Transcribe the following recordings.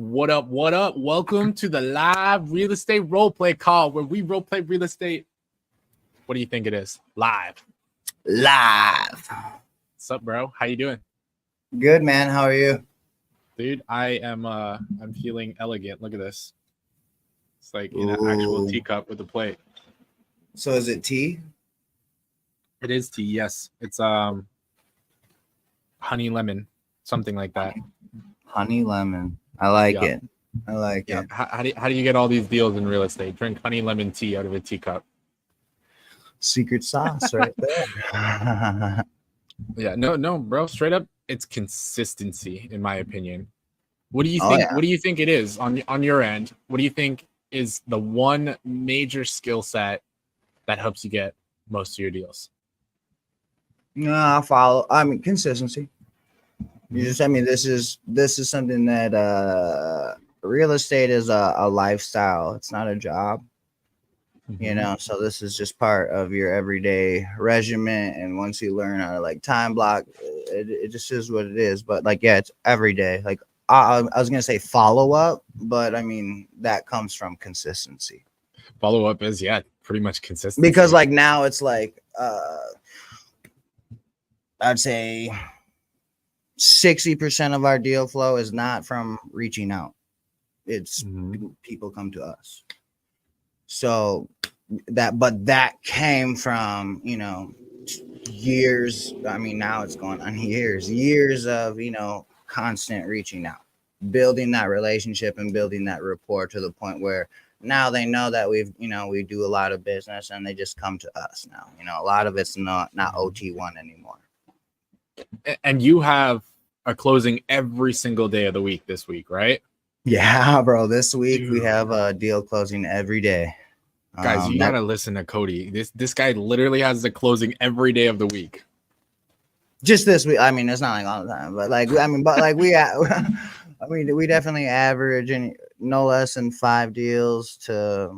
What up? What up? Welcome to the live real estate role play call where we role play real estate. What do you think it is? Live. What's up, bro? How you doing? Good, man. How are you? Dude, I'm feeling elegant. Look at this. It's like in an actual teacup with a plate. So is it tea? It is tea, yes. It's honey lemon, something like that. Honey lemon. I like it. I like it. How do you get all these deals in real estate? Drink honey lemon tea out of a teacup. Secret sauce right there. Yeah, no, bro. Straight up, it's consistency, in my opinion. What do you think? What do you think it is on your end? What do you think is the one major skill set that helps you get most of your deals? No, I follow. I mean, consistency. You just, I mean, this is something that real estate is a lifestyle. It's not a job. You know, so this is just part of your everyday regimen. And once you learn how to like time block, it just is what it is. But like, yeah, it's every day. Like I was gonna say follow up, but I mean that comes from consistency. Follow up is pretty much consistent. Because like now it's like I'd say 60% of our deal flow is not from reaching out. It's people come to us. So that came from, you know, years. I mean, now it's going on years of, you know, constant reaching out, building that relationship and building that rapport to the point where now they know that we do a lot of business and they just come to us now. You know, a lot of it's not OT1 anymore. And you have a closing every single day of the week this week, right? Yeah, bro. This week we have a deal closing every day. Guys, you gotta listen to Cody. This guy literally has a closing every day of the week. Just this week. I mean, it's not like all the time, but like we definitely average no less than 5 deals to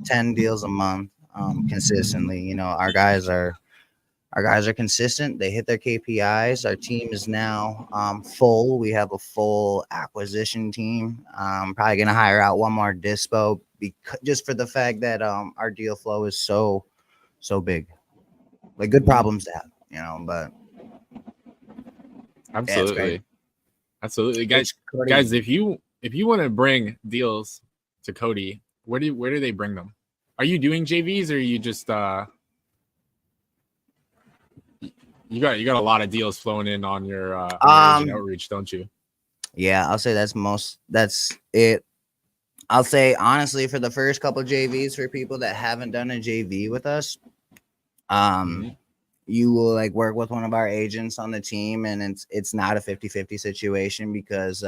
10 deals a month consistently. You know, our guys are consistent. They hit their KPIs. Our team is now full. We have a full acquisition team. Probably gonna hire out one more dispo just for the fact that our deal flow is so big. Like good problems to have, you know. But absolutely, guys. If you want to bring deals to Cody, where do they bring them? Are you doing JVs or are you just You got a lot of deals flowing in on your outreach, don't you? Yeah, I'll say that's it. I'll say honestly, for the first couple of JVs, for people that haven't done a JV with us, you will like work with one of our agents on the team, and it's not a 50-50 situation because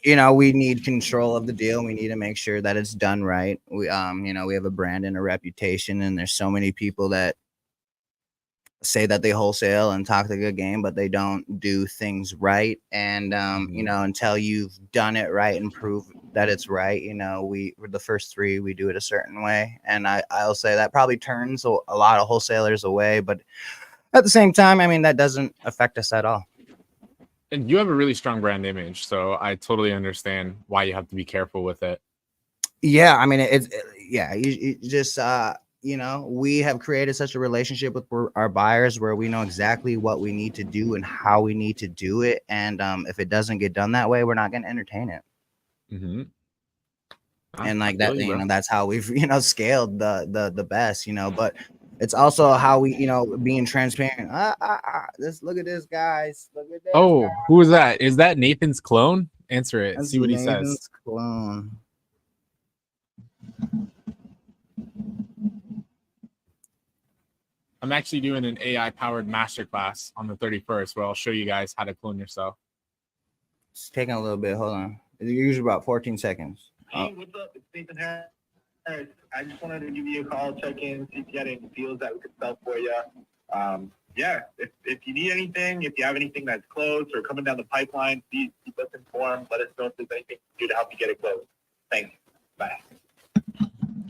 you know, we need control of the deal. We need to make sure that it's done right. We you know, we have a brand and a reputation, and there's so many people that say that they wholesale and talk the good game, but they don't do things right. And you know, until you've done it right and prove that it's right, you know, we're the first 3, we do it a certain way. And I'll say that probably turns a lot of wholesalers away, but at the same time, I mean, that doesn't affect us at all. And you have a really strong brand image, so I totally understand why you have to be careful with it. Yeah, I mean, you just you know, we have created such a relationship with our buyers where we know exactly what we need to do and how we need to do it. And if it doesn't get done that way, we're not going to entertain it. And like that, you know, that's how we've, you know, scaled the best, you know, but it's also how we, you know, being transparent. Look at this, guys. Look at this. Oh, who is that? Is that Nathan's clone? Answer it. That's see what Nathan's he says. Clone. I'm actually doing an AI-powered masterclass on the 31st where I'll show you guys how to clone yourself. It's taking a little bit. Hold on. It's usually about 14 seconds. Hey, what's up? It's Nathan Harris. I just wanted to give you a call, check in, see if you had any deals that we could sell for you. Yeah, if you need anything, if you have anything that's closed or coming down the pipeline, keep us informed. Let us know if there's anything to do to help you get it closed. Thanks. Bye.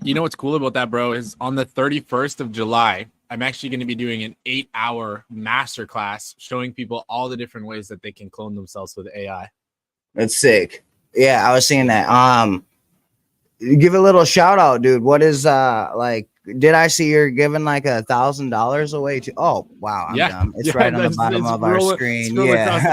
You know what's cool about that, bro, is on the 31st of July, I'm actually going to be doing an 8-hour masterclass showing people all the different ways that they can clone themselves with AI. That's sick. Yeah, I was seeing that. Give a little shout out, dude. What is like? Did I see you're giving like $1,000 away to? Oh wow, I'm dumb. It's right on the bottom of our screen. Across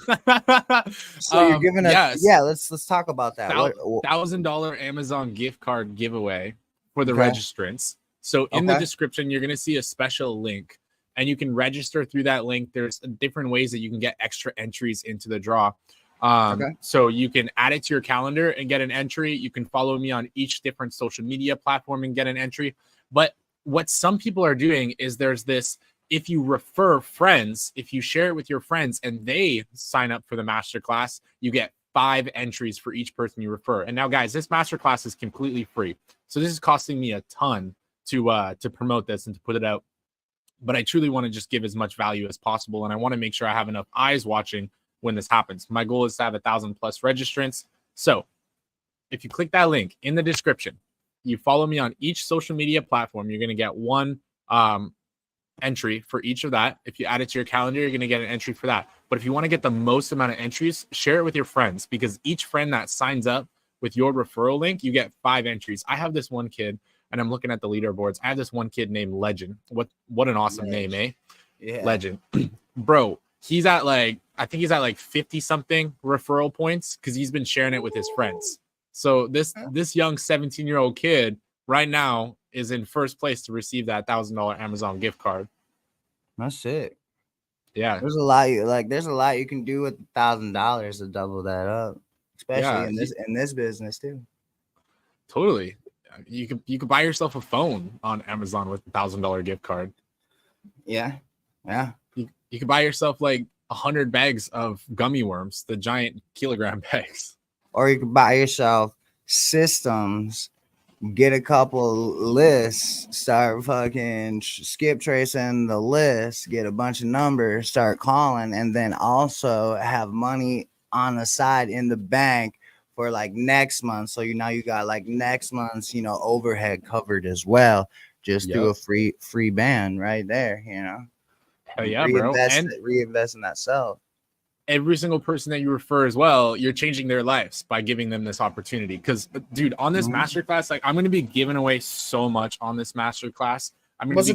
the bottom. So you're giving Let's talk about that. What $1,000 Amazon gift card giveaway for the registrants. So in the description, you're gonna see a special link, and you can register through that link. There's different ways that you can get extra entries into the draw. So you can add it to your calendar and get an entry. You can follow me on each different social media platform and get an entry. But what some people are doing is there's this, if you refer friends, if you share it with your friends and they sign up for the masterclass, you get 5 entries for each person you refer. And now, guys, this masterclass is completely free. So this is costing me a ton to promote this and to put it out. But I truly want to just give as much value as possible. And I want to make sure I have enough eyes watching when this happens. My goal is to have 1,000+ registrants. So if you click that link in the description, you follow me on each social media platform, you're going to get 1 entry for each of that. If you add it to your calendar, you're going to get an entry for that. But if you want to get the most amount of entries, share it with your friends, because each friend that signs up with your referral link, you get 5 entries. I have this one kid, and I'm looking at the leaderboards. I have this one kid named Legend. What an awesome name, eh? Yeah. Legend. Bro, he's at like, I think he's at like 50 something referral points because he's been sharing it with his friends. So this young 17-year-old kid right now is in first place to receive that $1,000 Amazon gift card. That's it. Yeah. There's a lot you can do with $1,000 to double that up, especially in this business too. Totally. You could buy yourself a phone on Amazon with $1,000 gift card. Yeah. Yeah. You could buy yourself like 100 bags of gummy worms, the giant kilogram bags. Or you could buy yourself systems, get a couple lists, start fucking skip tracing the list, get a bunch of numbers, start calling, and then also have money on the side in the bank for like next month. So you got like next month's, overhead covered as well, just through a free band right there, Hell yeah, bro. And reinvest in that self. Every single person that you refer as well, you're changing their lives by giving them this opportunity. Because, dude, on this masterclass, like I'm going to be giving away so much on this masterclass. What are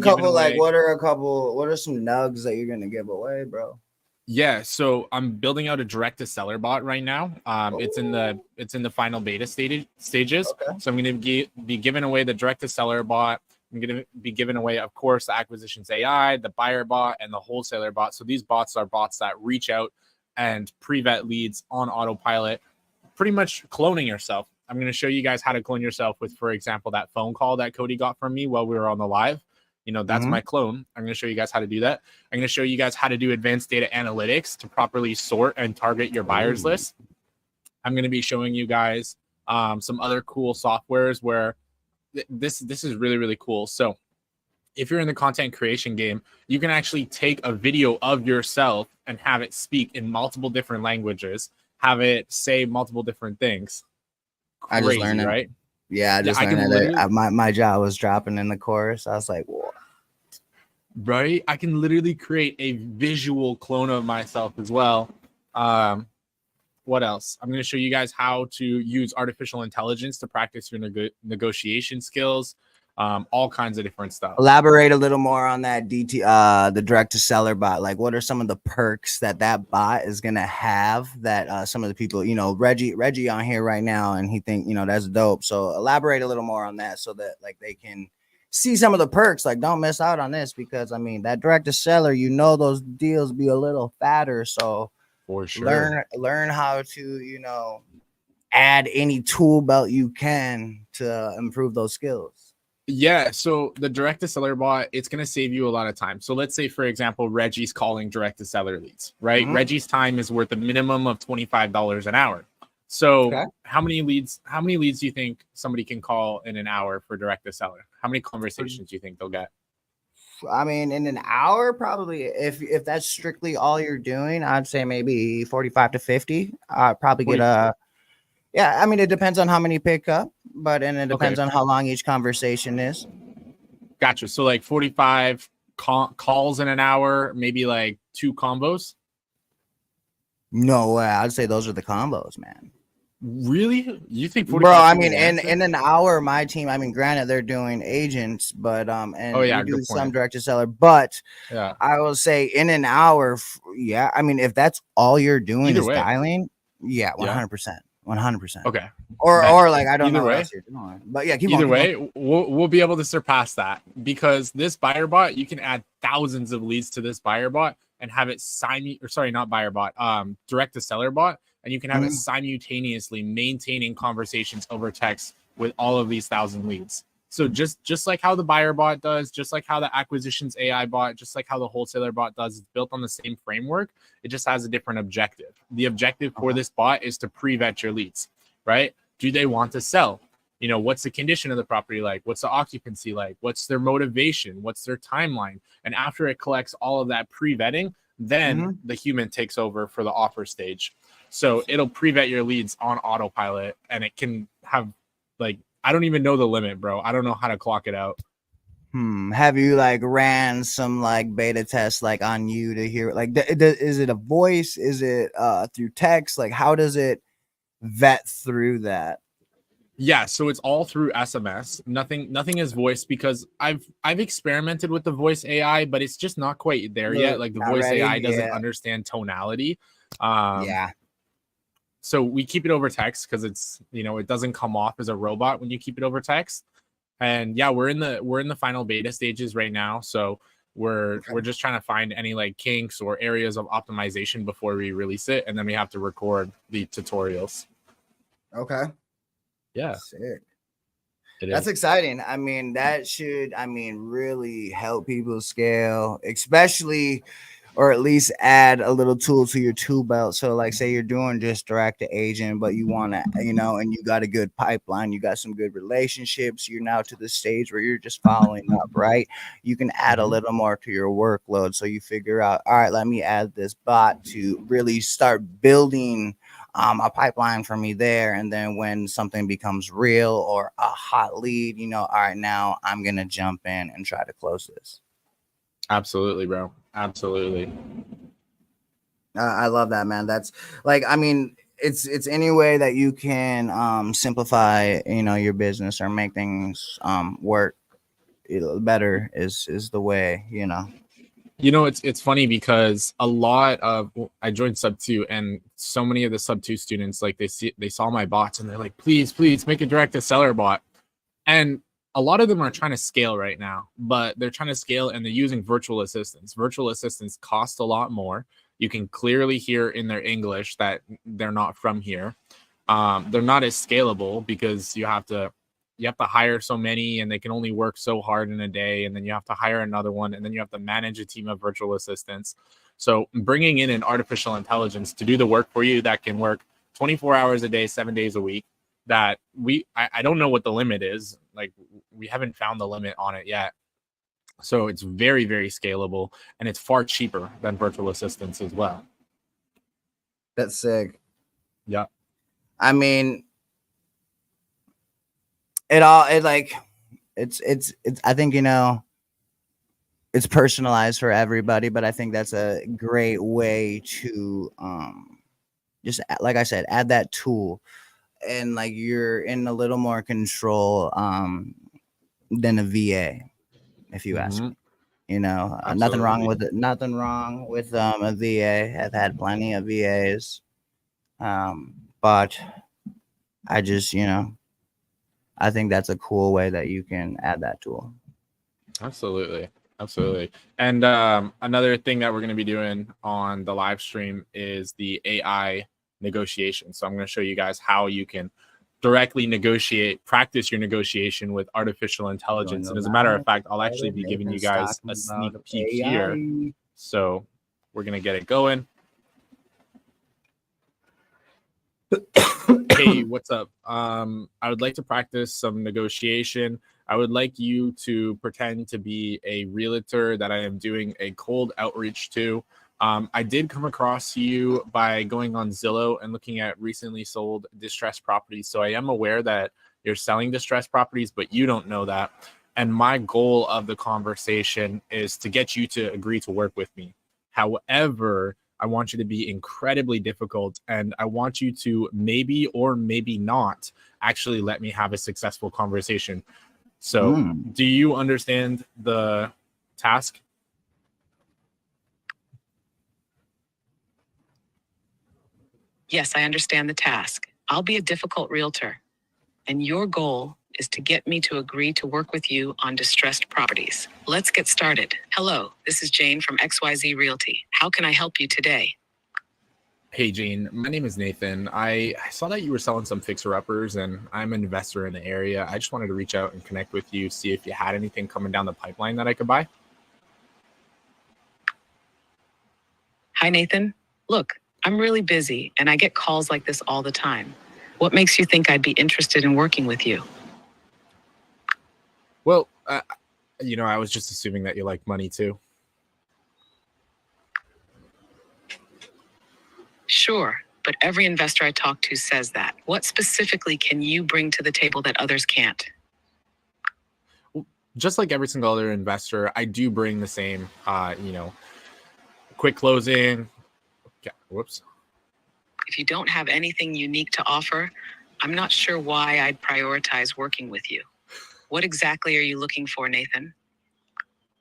some nugs that you're going to give away, bro? Yeah, so I'm building out a direct to seller bot right now. It's in the final beta stages. Okay. So I'm going to be giving away the direct to seller bot. I'm going to be giving away, of course, the acquisitions AI, the buyer bot, and the wholesaler bot. So these bots are bots that reach out and pre-vet leads on autopilot, pretty much cloning yourself. I'm going to show you guys how to clone yourself with, for example, that phone call that Cody got from me while we were on the live. That's my clone. I'm going to show you guys how to do that. I'm going to show you guys how to do advanced data analytics to properly sort and target your buyers list. I'm going to be showing you guys some other cool softwares where this is really, really cool. So if you're in the content creation game, you can actually take a video of yourself and have it speak in multiple different languages, have it say multiple different things. Crazy, I just learned it, right? Yeah, I just learned that. My jaw was dropping in the chorus. I was like, what? Right? I can literally create a visual clone of myself as well. What else? I'm going to show you guys how to use artificial intelligence to practice your negotiation skills. All kinds of different stuff. Elaborate a little more on that the direct to seller bot. Like, what are some of the perks that bot is gonna have that some of the people, Reggie on here right now, and he think that's dope. So elaborate a little more on that so that like they can see some of the perks. Like, don't miss out on this because that direct to seller, those deals be a little fatter. So for sure, learn how to add any tool belt you can to improve those skills. Yeah, so the direct to seller bot, it's going to save you a lot of time. So let's say, for example, Reggie's calling direct to seller leads, right? Reggie's time is worth a minimum of $25 an hour. So how many leads do you think somebody can call in an hour for direct to seller? How many conversations do you think they'll get? In an hour, probably, if that's strictly all you're doing, I'd say maybe 45 to 50. Probably get a... Yeah, it depends on how many pick up, and it depends on how long each conversation is. Gotcha. So like 45 calls in an hour, maybe like 2 combos. No way. I'd say those are the combos, man. Really? You think 45 Bro, I people mean, answer? in an hour, my team, I mean, granted, they're doing agents, but and Oh, yeah, we do good some point. direct to seller, but Yeah. I will say in an hour, yeah. I mean, if that's all you're doing Either is way. dialing, yeah, Yeah. 100%. 100%. Okay. Or like I don't Either know what way. else you're doing. But yeah, keep Either on. way, we'll be able to surpass that because this buyer bot, you can add thousands of leads to this buyer bot and have it not buyer bot, direct to seller bot, and you can have it simultaneously maintaining conversations over text with all of these 1,000 leads. So just like how the buyer bot does, just like how the acquisitions AI bot, just like how the wholesaler bot does, it's built on the same framework. It just has a different objective. The objective for this bot is to pre-vet your leads, right? Do they want to sell? You know, what's the condition of the property like? What's the occupancy like? What's their motivation? What's their timeline? And after it collects all of that pre-vetting, then the human takes over for the offer stage. So it'll pre-vet your leads on autopilot, and it can have like, I don't even know the limit, bro. I don't know how to clock it out. Have you like ran some like beta tests like on you to hear like is it a voice? Is it through text? Like how does it vet through that? Yeah, so it's all through SMS. Nothing is voice because I've experimented with the voice AI, but it's just not quite there yet. Like the voice AI doesn't understand tonality. Yeah. So we keep it over text because it's, it doesn't come off as a robot when you keep it over text. And yeah, we're in the final beta stages right now. So we're just trying to find any like kinks or areas of optimization before we release it, and then we have to record the tutorials. Okay. Yeah. Sick. That's exciting. I mean, that should really help people scale, especially or at least add a little tool to your tool belt. So like say you're doing just direct to agent, but you want to, and you got a good pipeline, you got some good relationships, you're now to the stage where you're just following up, right? You can add a little more to your workload. So you figure out, all right, let me add this bot to really start building a pipeline for me there. And then when something becomes real or a hot lead, all right, now I'm going to jump in and try to close this. Absolutely, bro. Absolutely. I love that, man. That's like, it's any way that you can simplify, your business or make things work better is the way, It's funny because a lot of I joined sub 2 and so many of the sub 2 students, like they saw my bots and they're like, please make a direct to seller bot. And a lot of them are trying to scale right now, but they're trying to scale and they're using virtual assistants. Virtual assistants cost a lot more. You can clearly hear in their English that they're not from here. They're not as scalable because you have to hire so many and they can only work so hard in a day. And then you have to hire another one. And then you have to manage a team of virtual assistants. So bringing in an artificial intelligence to do the work for you that can work 24 hours a day, 7 days a week, that I don't know what the limit is. Like we haven't found the limit on it yet. So it's very, very scalable and it's far cheaper than virtual assistants as well. That's sick. Yeah. I think it's personalized for everybody, but I think that's a great way to just like I said, add that tool and like you're in a little more control than a VA, if you ask me. Nothing wrong with it. Nothing wrong with a VA. I've had plenty of VAs, but I just I think that's a cool way that you can add that tool. Absolutely. And another thing that we're going to be doing on the live stream is the AI negotiation. So I'm going to show you guys how you can directly practice your negotiation with artificial intelligence. And as a matter of fact, I'll actually be giving you guys a sneak peek here. So we're going to get it going. Hey, what's up? I would like to practice some negotiation. I would like you to pretend to be a realtor that I am doing a cold outreach to. I did come across you by going on Zillow and looking at recently sold distressed properties. So I am aware that you're selling distressed properties, but you don't know that. And my goal of the conversation is to get you to agree to work with me. However, I want you to be incredibly difficult, and I want you to maybe or maybe not actually let me have a successful conversation. So, do you understand the task? Yes, I understand the task. I'll be a difficult realtor, and your goal is to get me to agree to work with you on distressed properties. Let's get started. Hello, this is Jane from XYZ Realty. How can I help you today? Hey, Jane, my name is Nathan. I saw that you were selling some fixer-uppers, and I'm an investor in the area. I just wanted to reach out and connect with you, see if you had anything coming down the pipeline that I could buy. Hi, Nathan. Look, I'm really busy, and I get calls like this all the time. What makes you think I'd be interested in working with you? Well, I was just assuming that you like money too. Sure, but every investor I talk to says that. What specifically can you bring to the table that others can't? Just like every single other investor, I do bring the same, quick closing. Okay, whoops. If you don't have anything unique to offer, I'm not sure why I'd prioritize working with you. What exactly are you looking for, Nathan?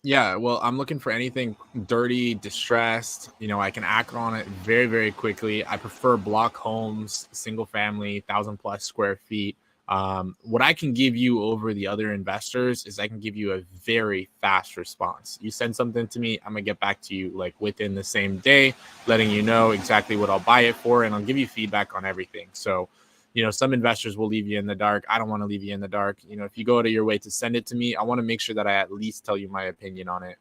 Yeah, well, I'm looking for anything dirty, distressed. I can act on it very, very quickly. I prefer block homes, single family, 1,000+ square feet. What I can give you over the other investors is I can give you a very fast response. You send something to me, I'm gonna get back to you like within the same day, letting you know exactly what I'll buy it for, and I'll give you feedback on everything. So, some investors will leave you in the dark. I don't want to leave you in the dark. If you go out of your way to send it to me, I want to make sure that I at least tell you my opinion on it.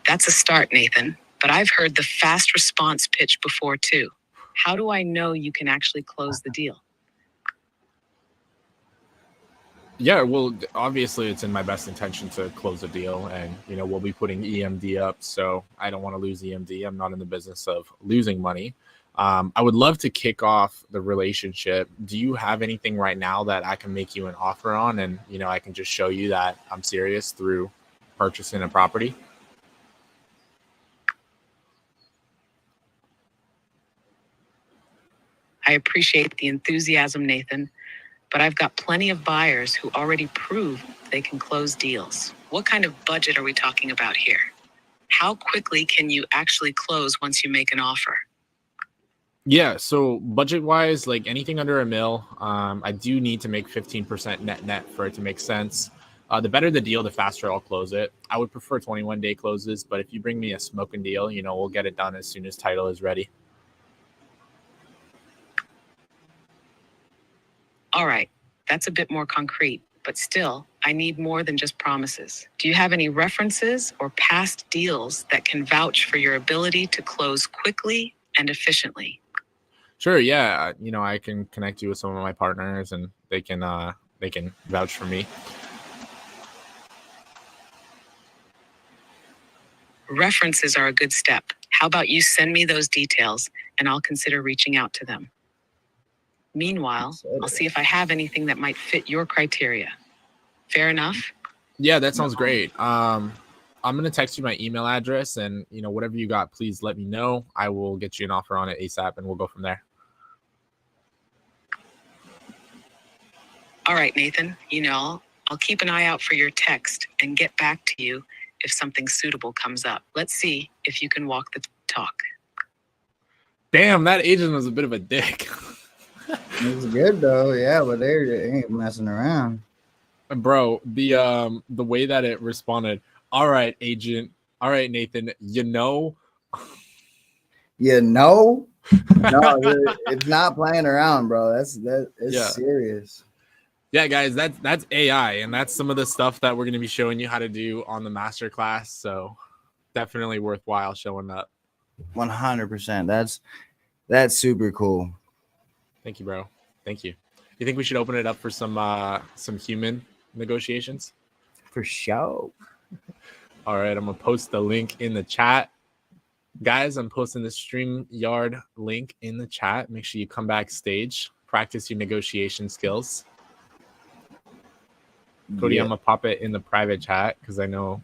That's a start, Nathan. But I've heard the fast response pitch before too. How do I know you can actually close the deal? Yeah, well, obviously it's in my best intention to close a deal, and we'll be putting EMD up, so I don't want to lose EMD. I'm not in the business of losing money. I would love to kick off the relationship. Do you have anything right now that I can make you an offer on, and I can just show you that I'm serious through purchasing a property? I appreciate the enthusiasm, Nathan, but I've got plenty of buyers who already prove they can close deals. What kind of budget are we talking about here? How quickly can you actually close once you make an offer? Yeah, so budget-wise, like anything under $1 million, I do need to make 15% net for it to make sense. The better the deal, the faster I'll close it. I would prefer 21-day closes, but if you bring me a smoking deal, we'll get it done as soon as title is ready. All right, that's a bit more concrete, but still, I need more than just promises. Do you have any references or past deals that can vouch for your ability to close quickly and efficiently? Sure, yeah. I can connect you with some of my partners, and they can vouch for me. References are a good step. How about you send me those details and I'll consider reaching out to them. Meanwhile, I'll see if I have anything that might fit your criteria. Fair enough? Yeah, that sounds great. I'm gonna text you my email address, and whatever you got, please let me know. I will get you an offer on it ASAP, and we'll go from there. All right, Nathan. I'll keep an eye out for your text and get back to you if something suitable comes up. Let's see if you can walk the talk. Damn, that agent was a bit of a dick. It's good though, yeah, but they ain't messing around. Bro, the way that it responded, all right, agent, all right, Nathan, no, it's not playing around, bro. It's serious. Yeah, guys, that's AI, and that's some of the stuff that we're going to be showing you how to do on the masterclass. So definitely worthwhile showing up. 100%. That's super cool. Thank you, bro. Thank you. You think we should open it up for some human negotiations? For sure. All right, I'm gonna post the link in the chat. Guys, I'm posting the StreamYard link in the chat. Make sure you come backstage. practice your negotiation skills. Cody, Yeah. I'm gonna pop it in the private chat because I know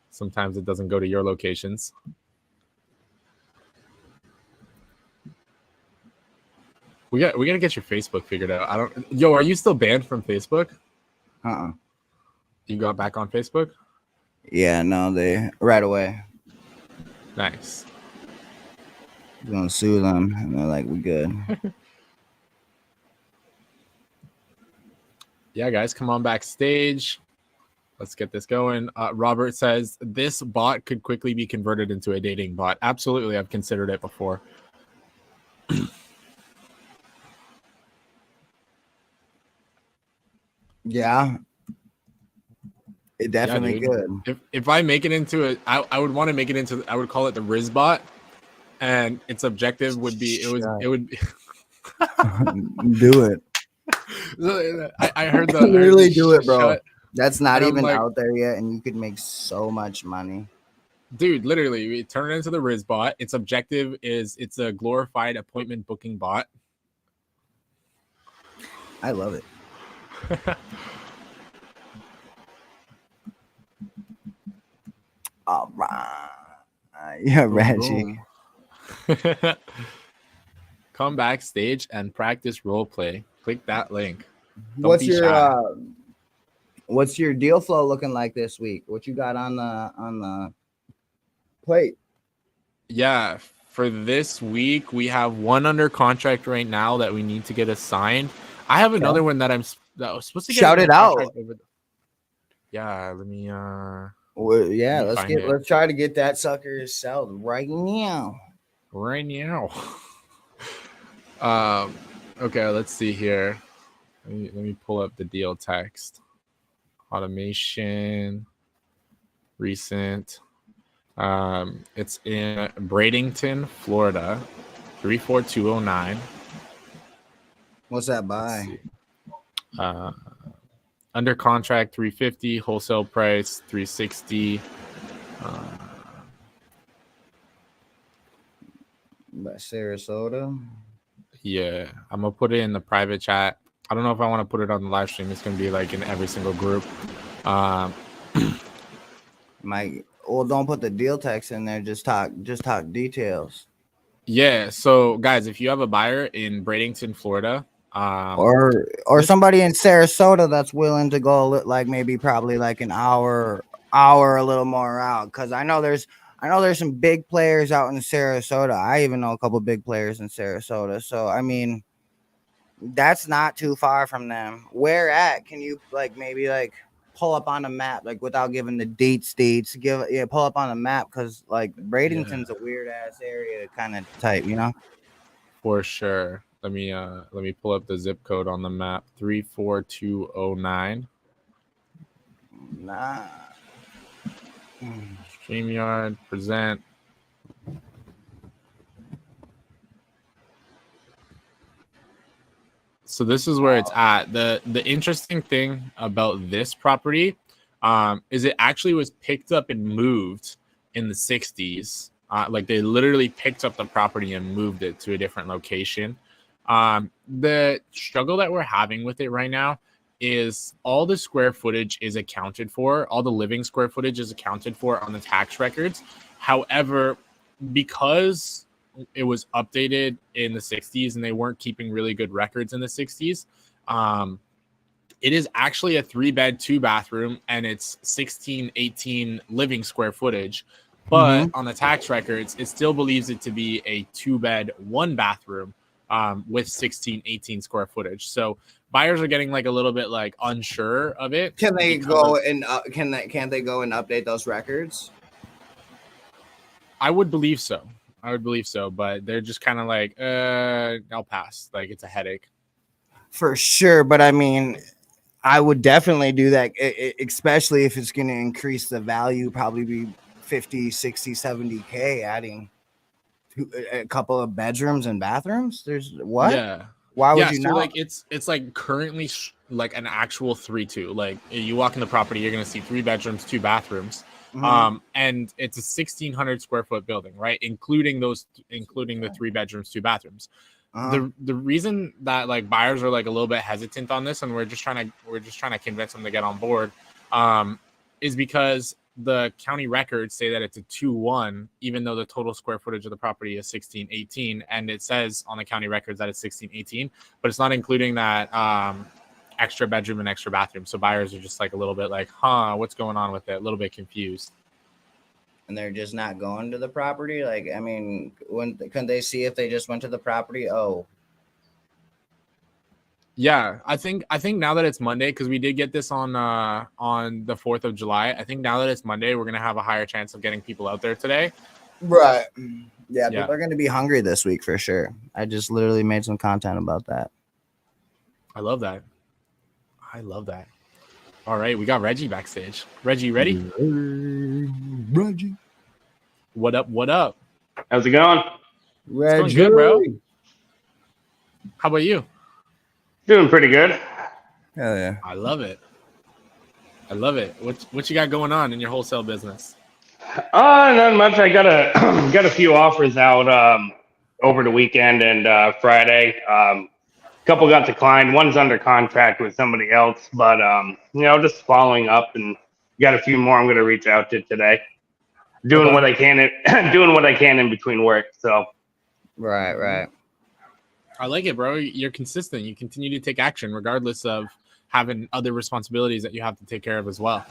sometimes it doesn't go to your locations. We gotta get your Facebook figured out. Yo, are you still banned from Facebook? You got back on Facebook? Yeah, no, they right away. Nice. We're gonna sue them, and they're like, "We good." Yeah, guys, come on backstage. Let's get this going. Robert says this bot could quickly be converted into a dating bot. Absolutely, I've considered it before. Yeah, it definitely could. If I make it into I would want to make it into. I would call it the Riz bot, and its objective would be it would. Do it. I heard the Literally do it, bro. shut. That's not And I'm even like, out there yet, and you could make so much money. Dude, literally, we turn it into the Riz bot. Its objective is it's a glorified appointment booking bot. I love it. All right. Yeah, Reggie. Come backstage and practice role play. Click that link. What's your deal flow looking like this week? What you got on the plate? Yeah, for this week we have one under contract right now that we need to get assigned. I have another one that I was supposed to get. Shout it out. Yeah, let me Well, yeah, let's try to get that sucker sold right now. Right now. Okay, let's see here. Let me pull up the deal text. Automation recent. It's in Bradenton, Florida, 34209. What's that by? Under contract 350, wholesale price 360. By Sarasota. Yeah, I'm gonna put it in the private chat. I don't know if I want to put it on the live stream. It's gonna be like in every single group. Don't put the deal text in there. Just talk details. Yeah. So guys, if you have a buyer in Bradenton, Florida, or somebody in Sarasota that's willing to go like maybe probably like an hour a little more out, because I know there's some big players out in Sarasota. I even know a couple big players in Sarasota. So I mean, that's not too far from them. Where at? Can you maybe pull up on a map, without giving the dates? Pull up on a map, because Bradenton's a weird ass area, kind of type, you know. For sure. Let me pull up the zip code on the map. 34209. Nah. StreamYard present. So this is where it's at. The interesting thing about this property is it actually was picked up and moved in the 60s. They literally picked up the property and moved it to a different location. The struggle that we're having with it right now is all the square footage is accounted for. All the living square footage is accounted for on the tax records. However, because it was updated in the 60s and they weren't keeping really good records in the 60s, it is actually a 3-bed 2-bathroom, and it's 1618 living square footage. But on the tax records, it still believes it to be a 2-bed 1-bathroom with 1618 square footage. So buyers are getting a little bit unsure of it. Can they go and can't they go and update those records? I would believe so. But they're just kind of I'll pass. It's a headache. For sure. But I mean, I would definitely do that, especially if it's going to increase the value, probably be 50, 60, 70K, adding a couple of bedrooms and bathrooms. There's what? Yeah. Why would you not? It's currently an actual 3-2. You walk in the property, you're going to see 3 bedrooms, 2 bathrooms. And it's a 1,600 square foot building, right? Including the 3 bedrooms, 2 bathrooms. The reason that like buyers are like a little bit hesitant on this, and we're just trying to convince them to get on board, is because the county records say that it's a 2-1, even though the total square footage of the property is 1618, and it says on the county records that it's 1618, but it's not including that extra bedroom and extra bathroom. So buyers are just like a little bit like, what's going on with it? A little bit confused. And they're just not going to the property. Like, I mean, when can they see if they just went to the property? Oh, yeah, I think now that it's Monday, because we did get this on the 4th of July. I think now that it's Monday, we're gonna have a higher chance of getting people out there today. right. Yeah, people are going to be hungry this week for sure. I just literally made some content about that. I love that. All right, we got Reggie backstage. Reggie, ready? Reggie. What up? How's it going? Reggie. It's going good, bro. How about you? Doing pretty good. Hell yeah. I love it. What you got going on in your wholesale business? Not much. I got a few offers out over the weekend and Friday. Couple got declined. One's under contract with somebody else, but just following up, and got a few more I'm going to reach out to today. Doing what I can in between work. So. Right. I like it, bro. You're consistent. You continue to take action regardless of having other responsibilities that you have to take care of as well.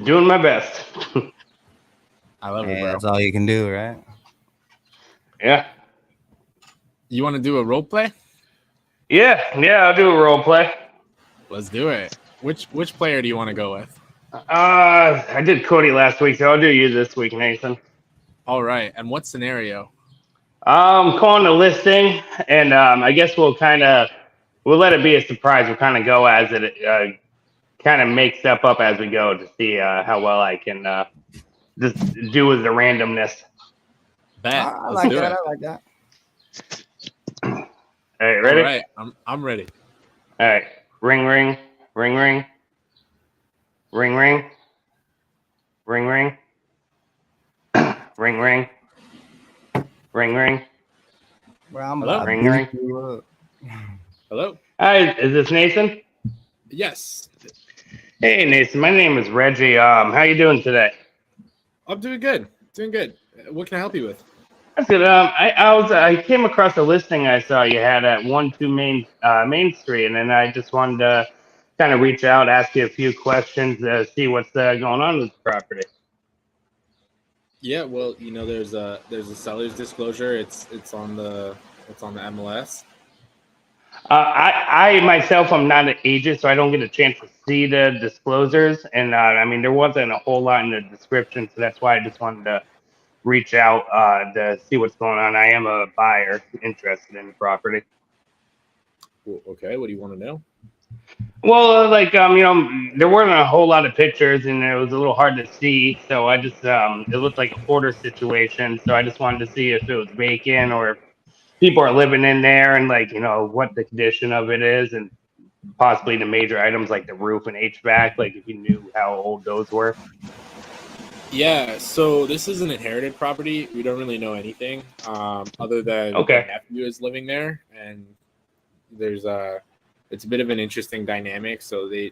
Doing my best. I love it, bro. That's all you can do, right? Yeah. You want to do a role play? Yeah, I'll do a role play. Let's do it. Which player do you want to go with? I did Cody last week, so I'll do you this week, Nathan. All right. And what scenario? Calling the listing, and I guess we'll let it be a surprise. We'll kind of go as it kind of make stuff up as we go to see how well I can just do with the randomness. Bet. I like that. All right, ready? All right, I'm ready. All right. Ring, ring, ring, ring, ring, ring, ring, ring, ring, ring, ring, ring. Hello? Ring, ring. Hello. Hi, is this Nathan? Yes. Hey, Nathan. My name is Reggie. How you doing today? I'm doing good. What can I help you with? That's good. I came across a listing I saw you had at 12 Main Street, and then I just wanted to kind of reach out, ask you a few questions, see what's going on with the property. Yeah, well, there's a seller's disclosure. It's on the MLS. I myself, I'm not an agent, so I don't get a chance to see the disclosures, and I mean there wasn't a whole lot in the description, so that's why I just wanted to reach out to see what's going on. I am a buyer interested in the property. Well, okay, what do you want to know? Well, there weren't a whole lot of pictures, and it was a little hard to see. So I just, it looked like a hoarder situation. So I just wanted to see if it was vacant or if people are living in there, and what the condition of it is, and possibly the major items like the roof and HVAC, like if you knew how old those were. Yeah, so this is an inherited property. We don't really know anything other than my nephew is living there, and it's a bit of an interesting dynamic. So they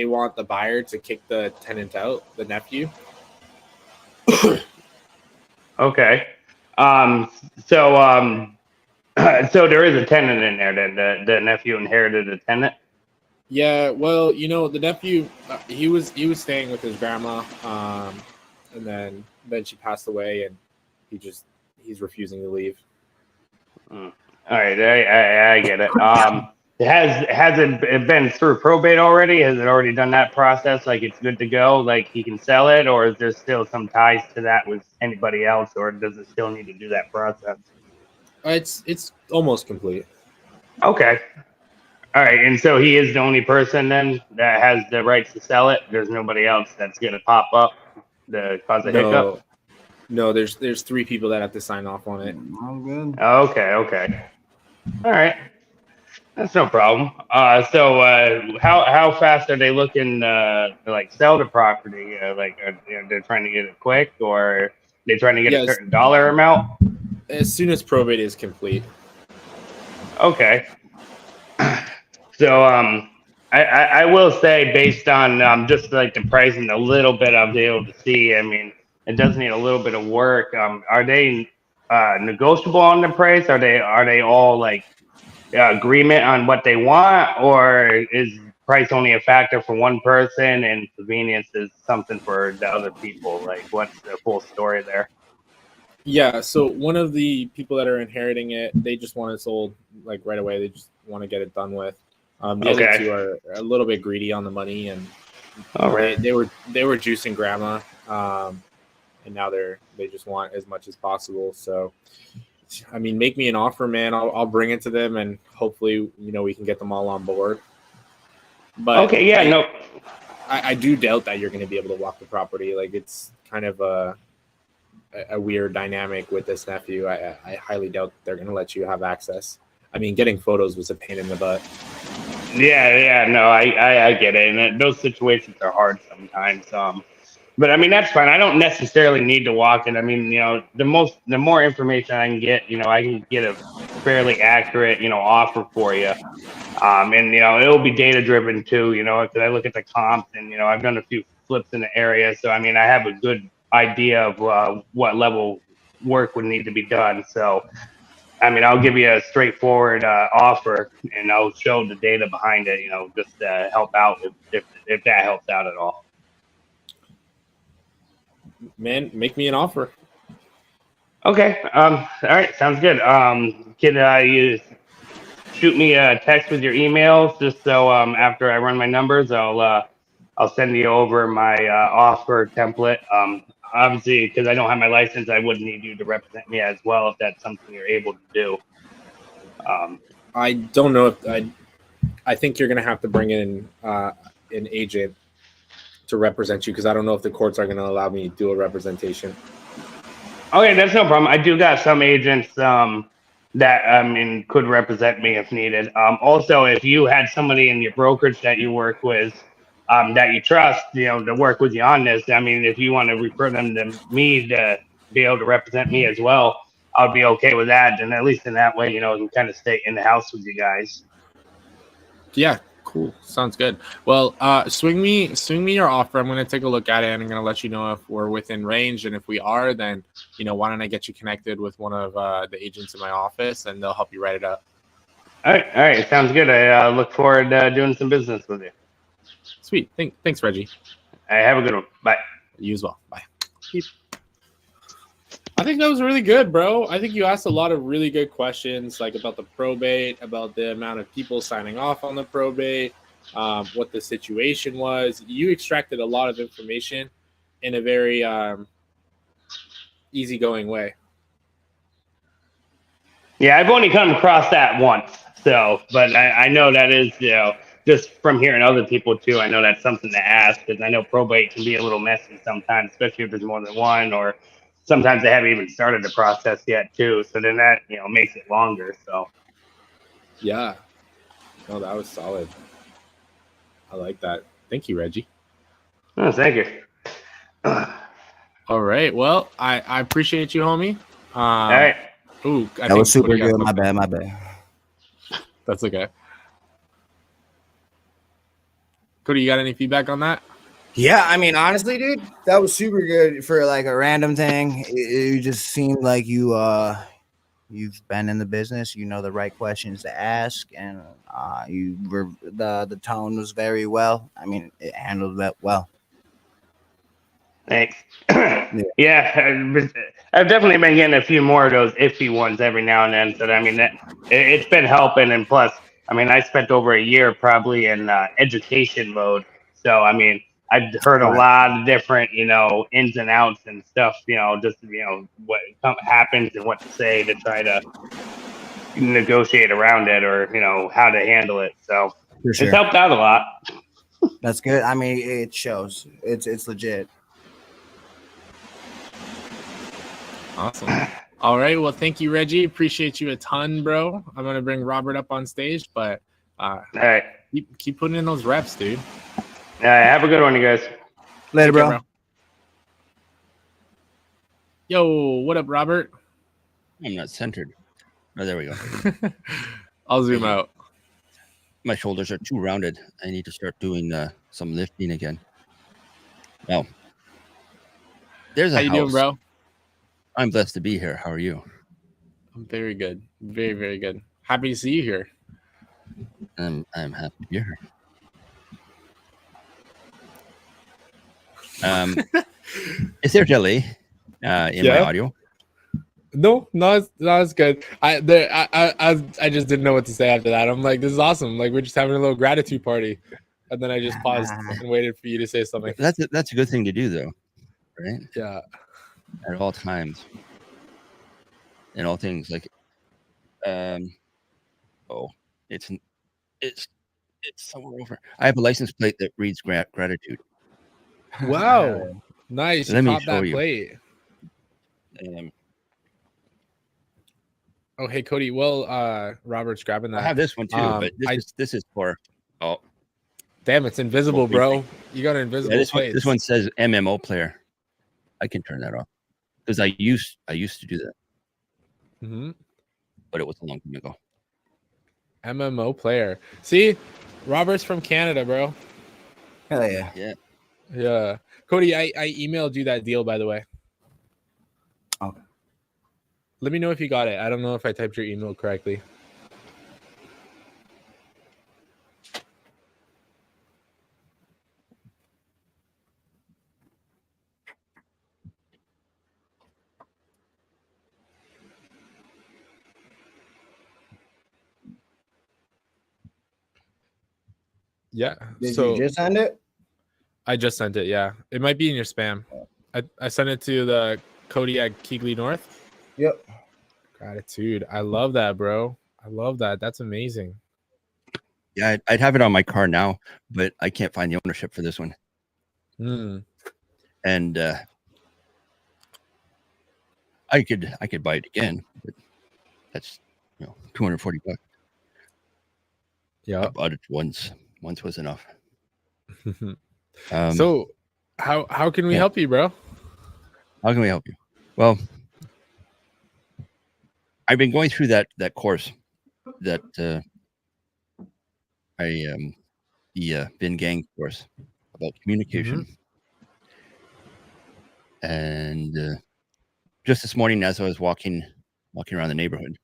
want the buyer to kick the tenant out, the nephew. Okay. So there is a tenant in there. Then the nephew inherited a tenant. Yeah, well, the nephew, he was staying with his grandma, and then she passed away, and he's refusing to leave. All right, I get it. Has it been through probate already? Has it already done that process? Like it's good to go? Like he can sell it, or is there still some ties to that with anybody else, or does it still need to do that process? It's almost complete. Okay. All right, and so he is the only person then that has the rights to sell it. There's nobody else that's going to pop up to cause a hiccup. No, there's 3 people that have to sign off on it. I'm good. Okay. All right, that's no problem. So how fast are they looking to sell the property? They're trying to get it quick, or they trying to get a certain dollar amount? As soon as probate is complete. Okay. So I will say, based on just like the price and a little bit I'll be able to see, I mean, it does need a little bit of work. Are they negotiable on the price? Are they all like agreement on what they want, or is price only a factor for one person and convenience is something for the other people? Like, what's the full story there? Yeah, so one of the people that are inheriting it, they just want it sold like right away. They just want to get it done with. The other Okay. two are a little bit greedy on the money, and All right. they were juicing grandma, and now they just want as much as possible. So, I mean, make me an offer, man. I'll bring it to them, and hopefully, we can get them all on board. But Okay. Yeah. No. I do doubt that you're going to be able to walk the property. Like, it's kind of a weird dynamic with this nephew. I highly doubt they're going to let you have access. I mean, getting photos was a pain in the butt. Yeah. No. I get it, and those situations are hard sometimes. But I mean, that's fine. I don't necessarily need to walk it. I mean, the more information I can get, I can get a fairly accurate, offer for you. And it'll be data driven too, because I look at the comps and I've done a few flips in the area, so I mean I have a good idea of what level work would need to be done. So I mean I'll give you a straightforward offer, and I'll show the data behind it, just to help out if that helps out at all. Man, make me an offer. Okay. All right. Sounds good. Can you shoot me a text with your emails, just so after I run my numbers, I'll send you over my offer template. Obviously, because I don't have my license, I would need you to represent me as well if that's something you're able to do. I don't know if I think you're going to have to bring in an agent to represent you, because I don't know if the courts are going to allow me to do a representation. Okay, that's no problem. I do got some agents that could represent me if needed. Also, if you had somebody in your brokerage that you work with that you trust, to work with you on this, I mean, if you want to refer them to me to be able to represent me as well, I'll be okay with that. And at least in that way, I can kind of stay in the house with you guys. Yeah, cool. Sounds good. Well, swing me your offer. I'm going to take a look at it, and I'm going to let you know if we're within range. And if we are, then, why don't I get you connected with one of the agents in my office, and they'll help you write it up. All right. Sounds good. I look forward to doing some business with you. Sweet. Thanks, Reggie. All right, have a good one. Bye. You as well. Bye. I think that was really good, bro. I think you asked a lot of really good questions, like about the probate, about the amount of people signing off on the probate, what the situation was. You extracted a lot of information in a very easygoing way. Yeah, I've only come across that once, but I know that is, just from hearing other people too, I know that's something to ask, because I know probate can be a little messy sometimes, especially if there's more than one, or sometimes they haven't even started the process yet too. So then that, makes it longer. So. Yeah. No, that was solid. I like that. Thank you, Reggie. Oh, thank you. All right. Well, I appreciate you, homie. All right. Ooh, that was super good. My bad. That's okay. Cody, you got any feedback on that? Yeah, I mean, honestly, dude, that was super good for like a random thing. It just seemed like you've been in the business. You know the right questions to ask, and the tone was very well. I mean, it handled that well. Thanks. Yeah, I've definitely been getting a few more of those iffy ones every now and then. So I mean, it's been helping, and plus, I mean, I spent over a year probably in education mode. So I mean, I've heard a lot of different, ins and outs and stuff. Just what happens and what to say to try to negotiate around it, or how to handle it. So For sure. It's helped out a lot. That's good. I mean, it shows. It's legit. Awesome. All right. Well, thank you, Reggie. Appreciate you a ton, bro. I'm gonna bring Robert up on stage, but all right, keep putting in those reps, dude. All right, have a good one, you guys. Later, bro. Yo, what up, Robert? I'm not centered. Oh, there we go. I'll zoom out. My shoulders are too rounded. I need to start doing some lifting again. Well, there's a How you doing, house. bro? I'm blessed to be here. How are you? I'm very good. Very, very good. Happy to see you here. I'm happy to be here. Is there delay in my audio? No, not as good. I just didn't know what to say after that. I'm like, this is awesome. Like we're just having a little gratitude party, and then I just paused and waited for you to say something. That's a good thing to do, though, right? Yeah. At all times, in all things, like, it's somewhere over. I have a license plate that reads gratitude. Wow. Nice. Let me caught show that you. plate. Oh, hey Cody. Well, Robert's grabbing that. I have this one too, but this is for. Oh, damn! It's invisible, bro. You got an invisible plate. This one says MMO player. I can turn that off because I used to do that, but it was a long time ago. MMO player. See, Robert's from Canada, bro. Hell yeah. Yeah. Yeah. Cody, I emailed you that deal, by the way. Okay. Let me know if you got it. I don't know if I typed your email correctly. Yeah. Did you just send it? I just sent it. Yeah. It might be in your spam. I sent it to the Cody at Keegley North. Yep. Gratitude. I love that, bro. I love that. That's amazing. Yeah, I'd have it on my car now, but I can't find the ownership for this one. And I could buy it again, but that's $240. Yeah. I bought it once. Once was enough. So how can we help you, bro? How can we help you? Well, I've been going through that course that the Vin Gang course about communication. And just this morning, as I was walking around the neighborhood,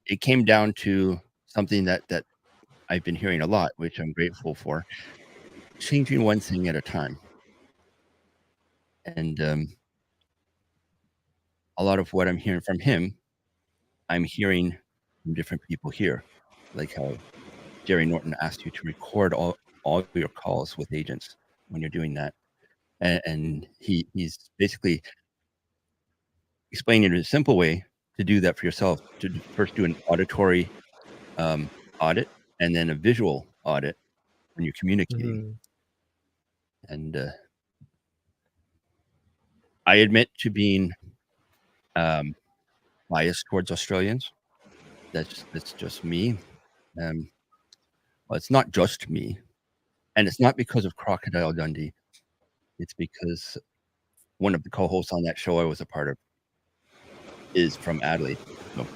it came down to something that I've been hearing a lot, which I'm grateful for: changing one thing at a time. And a lot of what I'm hearing from him, I'm hearing from different people here, like how Jerry Norton asked you to record all your calls with agents when you're doing that. And he's basically explaining in a simple way to do that for yourself, to first do an auditory audit and then a visual audit when you're communicating. And I admit to being biased towards Australians. That's just me. Well, it's not just me, and it's not because of Crocodile Dundee. It's because one of the co-hosts on that show I was a part of is from Adelaide, so,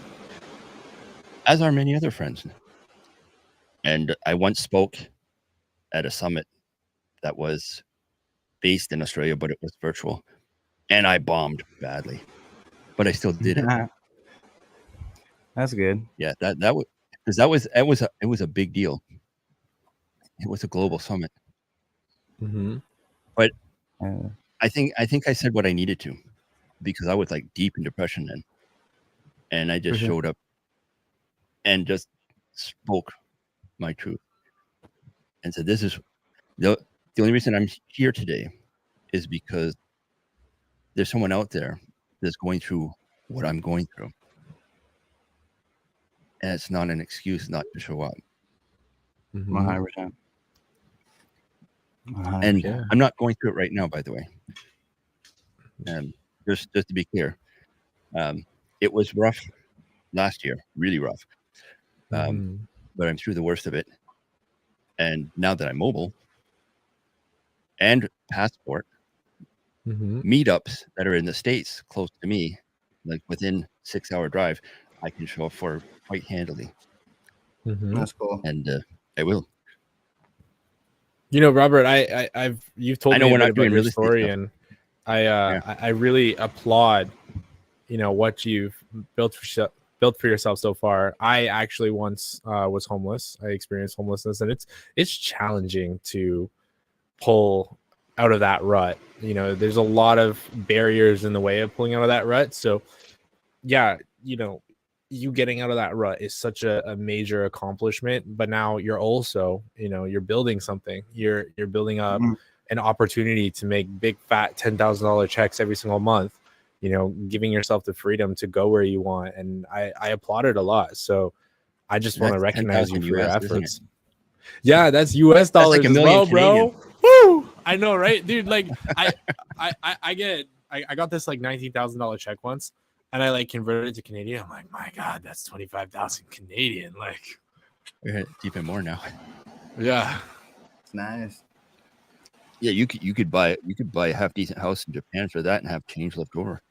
as are many other friends. And I once spoke at a summit that was based in Australia, but it was virtual, and I bombed badly, but I still did it. That's good. Yeah, that was because it was a big deal. It was a global summit. But I think I said what I needed to, because I was like deep in depression then, and I just showed up and just spoke my truth and said, "This is the only reason I'm here today is because there's someone out there that's going through what I'm going through, and it's not an excuse not to show up." 100%. And I'm not going through it right now, by the way. Just to be clear, it was rough last year, really rough. But I'm through the worst of it. And now that I'm mobile and passport, meetups that are in the States close to me like within 6-hour drive, I can show up for quite handily, That's cool. and I will. You know, Robert, you've told I know me a we're bit not about doing your real estate story, stuff. and Yeah. I really applaud, you know, what you've built for yourself so far. I actually once was homeless. I experienced homelessness, and it's challenging to pull out of that rut. You know, there's a lot of barriers in the way of pulling out of that rut. So yeah, you know, you getting out of that rut is such a major accomplishment. But now you're also, you know, you're building something. You're building up an opportunity to make big fat $10,000 checks every single month. You know, giving yourself the freedom to go where you want, and I applaud it a lot. So I just want to That's recognize you 10,000 for your US, isn't it? efforts. Yeah, that's US That's dollars like $1 as million well, Canadian. bro. Woo! I know, right, dude? Like, I got this like $19,000 check once, and I like converted it to Canadian. I'm like, my God, that's 25,000 Canadian. Like, It's even more now. yeah, It's nice. Yeah, you could buy a half decent house in Japan for that and have change left over.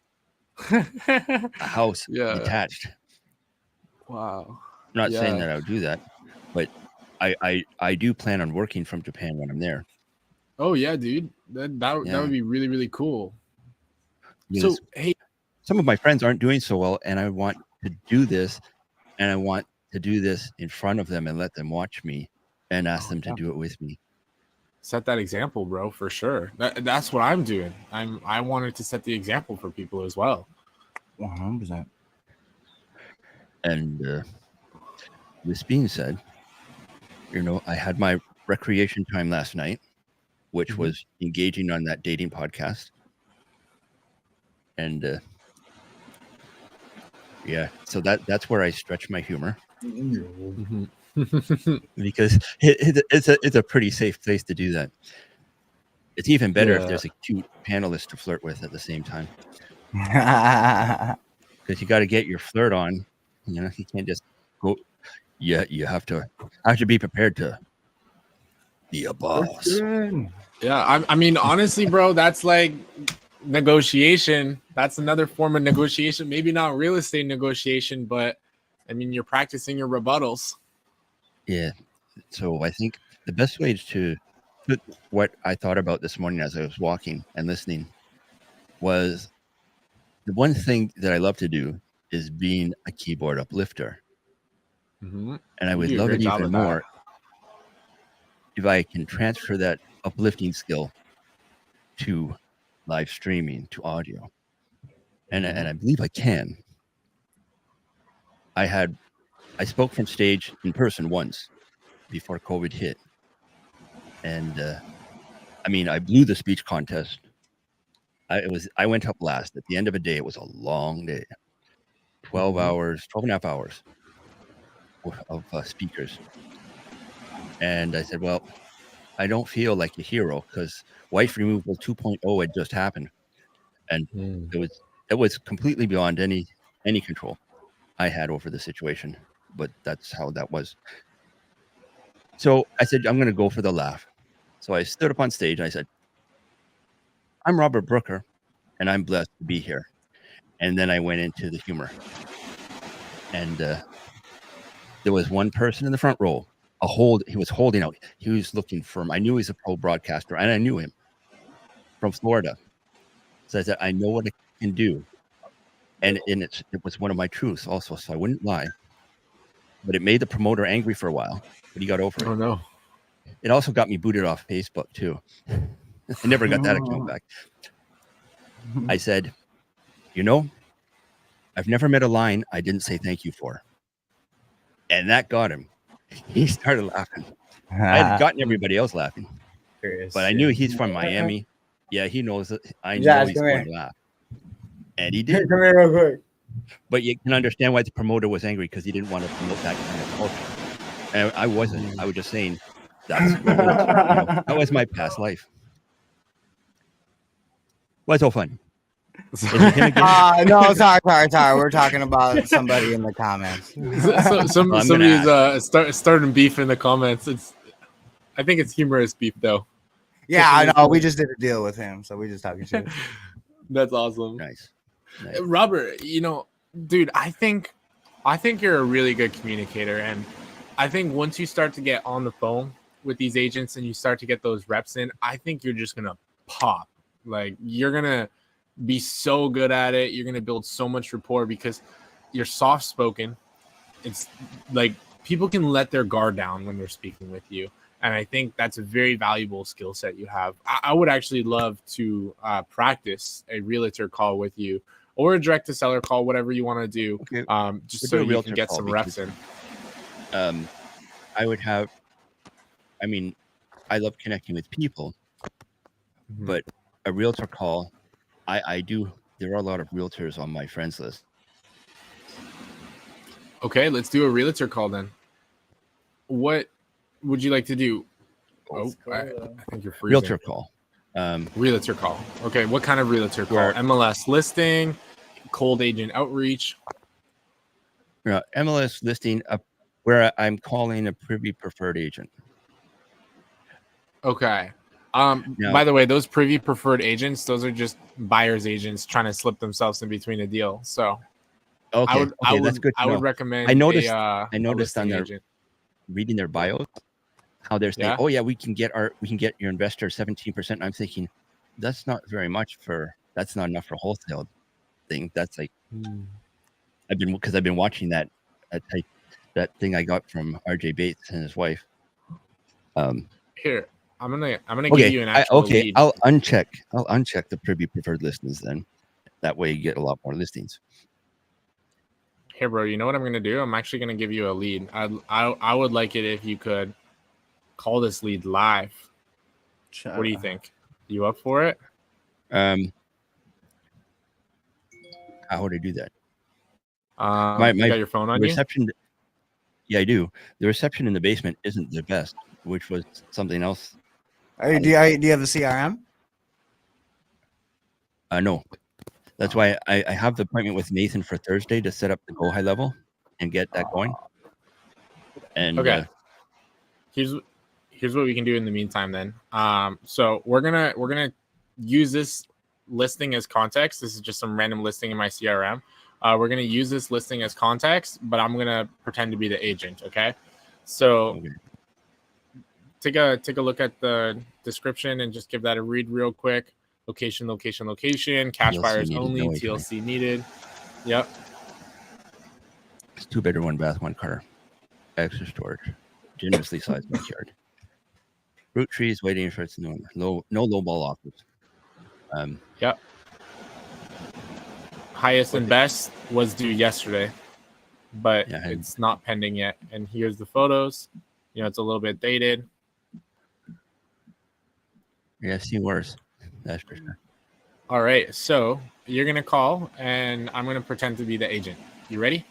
A house yeah. detached. Wow. I'm not saying Yeah. that I would do that, but I do plan on working from Japan when I'm there. Oh yeah, dude. That would be really, really cool. Because So hey, some of my friends aren't doing so well, and I want to do this, and I want to do this in front of them and let them watch me and ask them to do it with me. Set that example, bro, for sure. That's what I'm doing. I wanted to set the example for people as well. 100%. And this being said, you know, I had my recreation time last night, which was engaging on that dating podcast. And yeah, so that's where I stretch my humor. Because it's a pretty safe place to do that. It's even better if there's a cute panelist to flirt with at the same time. Because you got to get your flirt on. You know, you can't just go. Yeah, you have to be prepared to be a boss. Yeah, I mean, honestly, bro, that's like negotiation. That's another form of negotiation. Maybe not real estate negotiation, but I mean, you're practicing your rebuttals. Yeah. So I think the best way to put what I thought about this morning as I was walking and listening was the one thing that I love to do is being a keyboard uplifter. And I would love it even more if I can transfer that uplifting skill to live streaming, to audio. And I believe I can. I spoke from stage in person once before COVID hit. And I mean, I blew the speech contest. I went up last. At the end of the day, it was a long day. 12 hours, 12 and a half hours of speakers. And I said, well, I don't feel like a hero because wife removal 2.0 had just happened. And it was completely beyond any control I had over the situation. But that's how that was. So I said, I'm going to go for the laugh. So I stood up on stage and I said, I'm Robert Brooker, and I'm blessed to be here. And then I went into the humor. And there was one person in the front row, he was holding out. He was looking for him. I knew he was a pro broadcaster, and I knew him from Florida. So I said, I know what I can do. And it was one of my truths also, so I wouldn't lie. But it made the promoter angry for a while, but he got over it. Oh, no. It also got me booted off Facebook, too. I never got that account back. I said, you know, I've never met a line I didn't say thank you for. And that got him. He started laughing. I had gotten everybody else laughing. But I knew he's from Miami. Yeah, he knows it. I know he's going to laugh. And he did. Come here real quick. But you can understand why the promoter was angry because he didn't want to promote that kind of culture. And I wasn't. I was just saying that was my past life. What's so fun? No, sorry. We're talking about somebody in the comments. Somebody's starting beef in the comments. I think it's humorous beef though. Yeah, I know. We just did a deal with him, so we just talking shit. That's awesome. Nice. Nice. Robert, dude, I think you're a really good communicator, and I think once you start to get on the phone with these agents and you start to get those reps in, I think you're just gonna pop. Like, you're gonna be so good at it. You're gonna build so much rapport because you're soft spoken. It's like people can let their guard down when they're speaking with you. And I think that's a very valuable skill set you have. I would actually love to practice a realtor call with you, or a direct to seller call, whatever you want to do, Okay. just We'll so do a you realtor can get call some reps in. I would have, I mean, I love connecting with people, but a realtor call, I do. There are a lot of realtors on my friends list. Okay, let's do a realtor call then. What would you like to do? I think you're freezing. Realtor call. Realtor call. Okay, what kind of realtor call? Where- MLS listing, cold agent outreach. MLS listing where I'm calling a privy preferred agent. Okay. Now- By the way, those privy preferred agents, those are just buyers agents trying to slip themselves in between a deal. So Okay, that's good to I would know. recommend I noticed a on listing their agent. reading their bios how they're saying, Yeah. "Oh yeah, we can get your investor 17%." I'm thinking that's not very much that's not enough for wholesale thing. That's like I've been watching that thing I got from RJ Bates and his wife. Here, I'm gonna Okay, give you an actual lead. I'll uncheck the privy preferred listings then. That way you get a lot more listings. Here, bro, you know what I'm gonna do? I'm actually gonna give you a lead. I would like it if you could call this lead live. What do you think? You up for it? How would I do that? You got your phone on reception. Yeah, I do. The reception in the basement isn't the best, which was something else. Do you have a CRM? No. That's why I have the appointment with Nathan for Thursday to set up the Go High level and get that going. And okay. Here's what we can do in the meantime then. So we're gonna use this listing as context. This is just some random listing in my CRM. We're gonna use this listing as context, but I'm gonna pretend to be the agent. Okay. So take a look at the description and just give that a read real quick. Location. Cash TLC buyers needed, only. no TLC needed. Yep. It's 2-bedroom, 1 bath, 1 car. Extra storage. Generously sized backyard. Fruit trees waiting for its no low ball offers. Yep. Highest and best was due yesterday, but it's not pending yet. And here's the photos. It's a little bit dated. Yeah, I've seen worse. That's for sure. All right. So you're going to call, and I'm going to pretend to be the agent. You ready?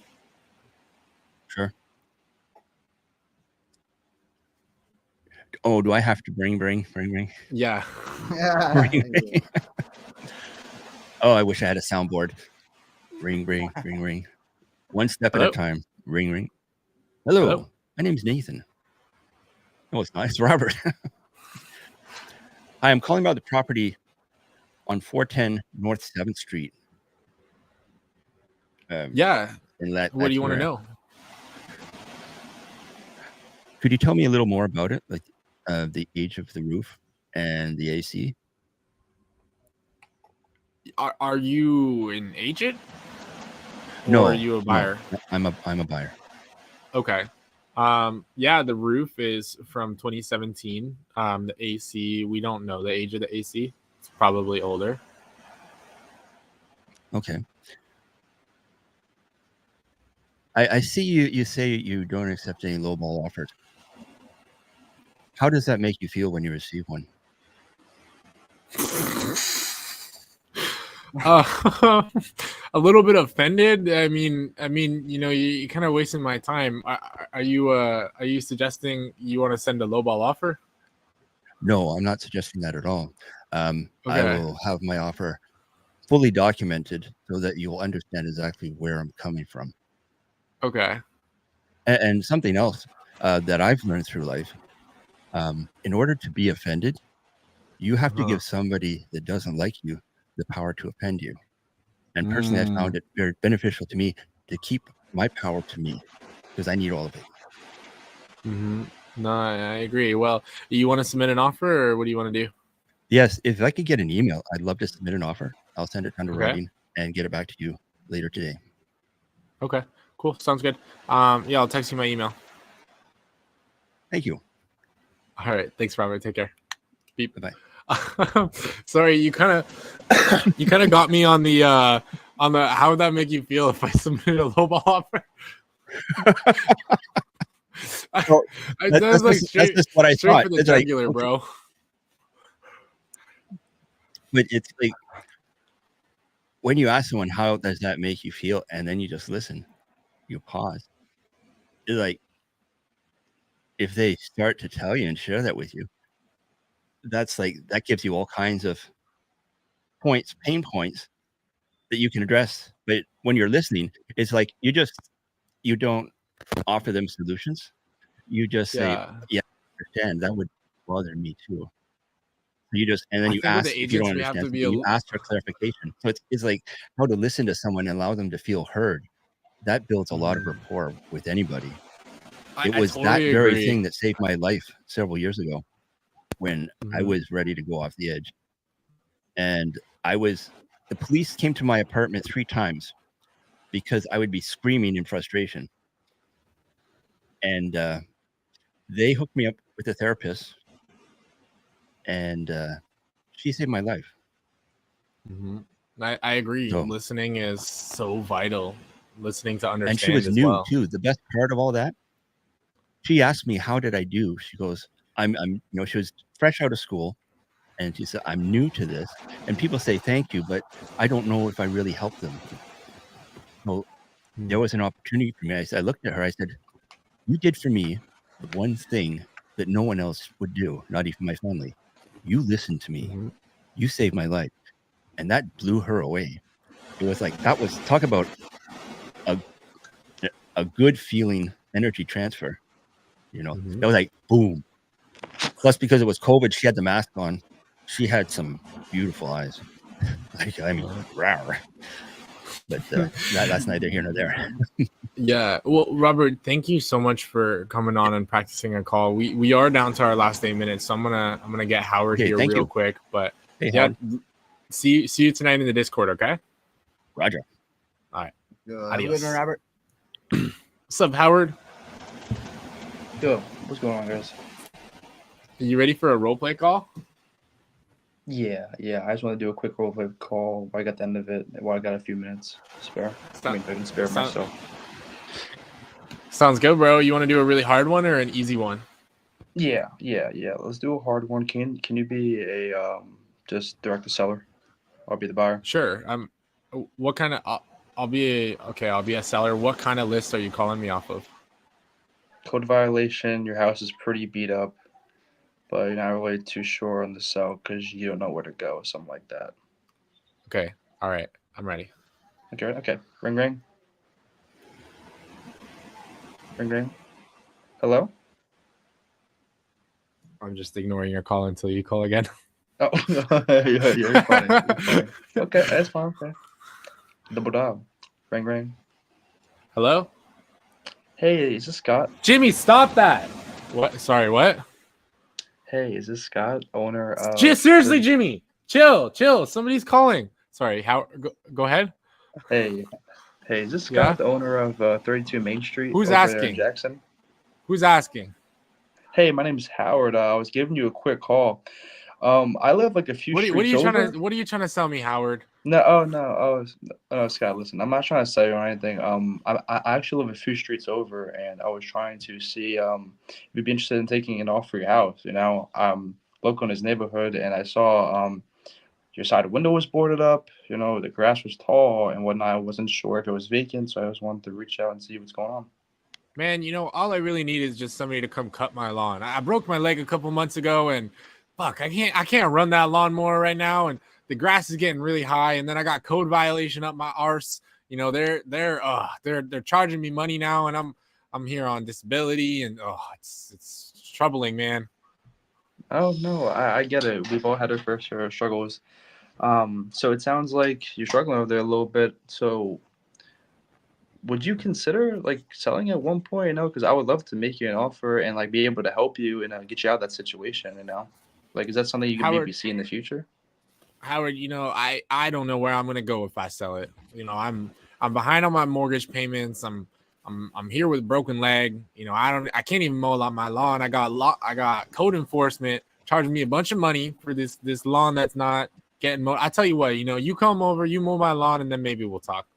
Sure. Oh, do I have to bring? Yeah. Ring. Oh, I wish I had a soundboard. Ring. One step at a time. Ring. Hello. My name's Nathan. Oh, it's not. It's Robert. Hi, I'm calling about the property on 410 North 7th Street. Yeah. What do you want to know? Could you tell me a little more about it, like the age of the roof and the AC? Are you an agent? No. Or are you a buyer? No, I'm a buyer. Okay. Yeah, the roof is from 2017. The AC, we don't know the age of the AC. It's probably older. Okay. I see you say you don't accept any lowball offers. How does that make you feel when you receive one? A little bit offended. I mean, you kind of wasting my time. Are you suggesting you want to send a lowball offer? No, I'm not suggesting that at all. I Okay. will have my offer fully documented so that you'll understand exactly where I'm coming from. Okay. And something else that I've learned through life, in order to be offended, you have to give somebody that doesn't like you the power to offend you. And personally, I found it very beneficial to me to keep my power to me because I need all of it. Mm-hmm. No, I agree. Well, you want to submit an offer, or what do you want to do? Yes, if I could get an email, I'd love to submit an offer. I'll send it down to Okay. writing and get it back to you later today. Okay, cool. Sounds good. Yeah, I'll text you my email. Thank you. All right. Thanks, Robert. Take care. Beep. Bye-bye. Sorry, you kind of got me on the how would that make you feel if I submitted a lowball offer? Well, that's just what I straight thought. for the It's like, jugular, okay. bro. But it's like when you ask someone, how does that make you feel? And then you just listen, you pause. It's like, if they start to tell you and share that with you, that gives you all kinds of pain points that you can address. But when you're listening, it's like you don't offer them solutions. You just say, Yeah. yeah, I understand. That would bother me too. And then I you think with ask the if you don't agents, we have understand to be something, you ask for clarification. So it's like how to listen to someone and allow them to feel heard. That builds a lot of rapport with anybody. It I was that totally very agree. thing that saved my life several years ago when I was ready to go off the edge. And the police came to my apartment 3 times because I would be screaming in frustration. And they hooked me up with a therapist, and she saved my life. I agree. So, listening is so vital. Listening to understand. And she was as new well. too. The best part of all that, she asked me, how did I do? She goes, she was fresh out of school, and she said, I'm new to this. And people say thank you, but I don't know if I really helped them. So there was an opportunity for me. I looked at her, I said, you did for me the one thing that no one else would do, not even my family. You listened to me. You saved my life. And that blew her away. It was like, talk about a good feeling energy transfer. That was like, boom. Plus, because it was COVID, she had the mask on. She had some beautiful eyes. Rawr. But that's neither here nor there. Yeah. Well, Robert, thank you so much for coming on and practicing a call. We are down to our last 8 minutes, so I'm gonna get Howard here real quick. But hey, yeah, Howard. see you tonight in the Discord. Okay. Roger. All right. Adios. Good one, Robert. What's up, Howard? Yo, what's going on, guys? Are you ready for a roleplay call? Yeah. I just want to do a quick roleplay call right at the end of it. While I got a few minutes spare. I can spare myself. Sounds good, bro. You want to do a really hard one or an easy one? Yeah. Let's do a hard one. Can you be a just direct the seller? I'll be the buyer. Sure. What kind of? I'll be a seller. What kind of list are you calling me off of? Code violation. Your house is pretty beat up, but you're not really too sure on the sell because you don't know where to go, something like that. Okay. All right. I'm ready. Okay. Ring. Hello? I'm just ignoring your call until you call again. Oh, you're funny. Okay, that's fine. Okay. Double dial. Ring. Hello? Hey, is this Scott? Jimmy, stop that. What? Sorry, what? Hey, is this Scott, owner of... Seriously, Jimmy. Chill. Somebody's calling. Sorry, go ahead. Hey, is this Scott, the owner of 32 Main Street? Who's over asking? there in Jackson? Who's asking? Hey, my name's Howard. I was giving you a quick call. I live like a few streets over. What are you trying to sell me, Howard? No, Scott, listen, I'm not trying to sell you or anything. I actually live a few streets over, and I was trying to see if you'd be interested in taking an offer for your house. Local in his neighborhood, and I saw your side window was boarded up. The grass was tall and whatnot. I wasn't sure if it was vacant, so I just wanted to reach out and see what's going on. Man, all I really need is just somebody to come cut my lawn. I broke my leg a couple months ago, and fuck, I can't run that lawnmower right now, and the grass is getting really high, and then I got code violation up my arse. They're charging me money now, and I'm here on disability, and it's troubling, man. Oh no, I get it. We've all had our first share of struggles. So it sounds like you're struggling over there a little bit. So would you consider like selling at one point? Because I would love to make you an offer and like be able to help you and get you out of that situation. Like is that something you can maybe Howard, see in the future? Howard, I don't know where I'm gonna go if I sell it. I'm behind on my mortgage payments. I'm here with a broken leg. I can't even mow my lawn. I got code enforcement charging me a bunch of money for this lawn that's not getting mowed. I tell you what, you come over, you mow my lawn, and then maybe we'll talk.